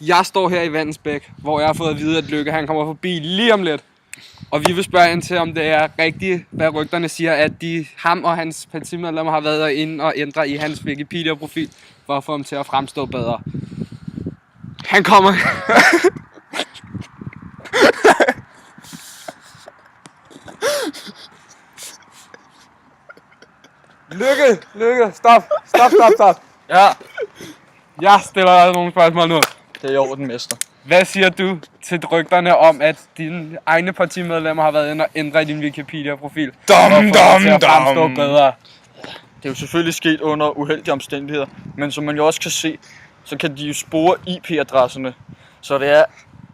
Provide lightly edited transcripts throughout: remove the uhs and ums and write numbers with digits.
Jeg står her i Vandensbæk, hvor jeg har fået at vide, at Lykke han kommer forbi lige om lidt. Og vi vil spørge ind til, om det er rigtigt, hvad rygterne siger, at ham og hans partimedlemmer har været inde og ændre i hans Wikipedia-profil, for at få ham til at fremstå bedre. Han kommer. Lykke, stop. Ja, Jeg stiller dig nogle spørgsmål nu. det er i orden, mester. Hvad siger du til rygterne om, at dine egne partimedlemmer har været inde og ændre i din Wikipedia-profil? For at få dig til at fremstå bedre. Det er jo selvfølgelig sket under uheldige omstændigheder, men som man jo også kan se, så kan de jo spore IP-adresserne, så det er,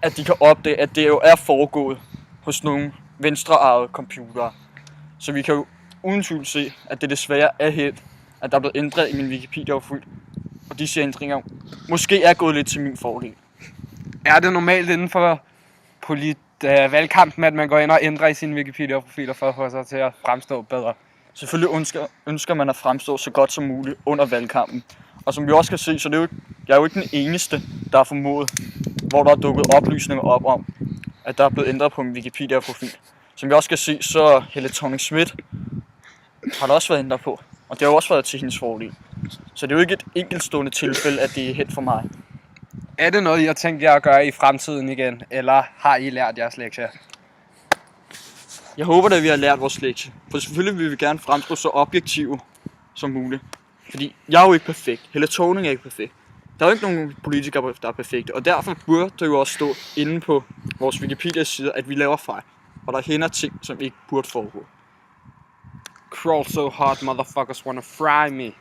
at de kan opdage, at det jo er foregået hos nogle venstreejede computere. Så vi kan jo uden tvivl se, at det desværre er held, at der er blevet ændret i min Wikipedia-profil, og disse ændringer måske er gået lidt til min fordel. Er det normalt inden for valgkampen, at man går ind og ændrer i sine Wikipedia-profiler for at få sig til at fremstå bedre? Selvfølgelig ønsker man at fremstå så godt som muligt under valgkampen. Og som vi også kan se, så jeg er jo ikke den eneste, der har formået, hvor der er dukket oplysninger op om, at der er blevet ændret på min Wikipedia-profil. Som vi også kan se, så Helle Thorning-Schmidt har der også været ændret på, og det har jo også været til hendes fordel. Så det er jo ikke et enkeltstående tilfælde, at det er held for mig. Er det noget, I har tænkt jer at gøre i fremtiden igen, eller har I lært jeres lektier? Jeg håber at vi har lært vores lektie, for selvfølgelig vil vi gerne fremstå så objektive som muligt. Fordi jeg er jo ikke perfekt, Helle Thorning er ikke perfekt. Der er jo ikke nogen politikere, der er perfekte, og derfor burde det jo også stå inde på vores Wikipedia-side, at vi laver fejl. Og der hænder ting, som ikke burde foregå. Crawl so hard, motherfuckers wanna fry me.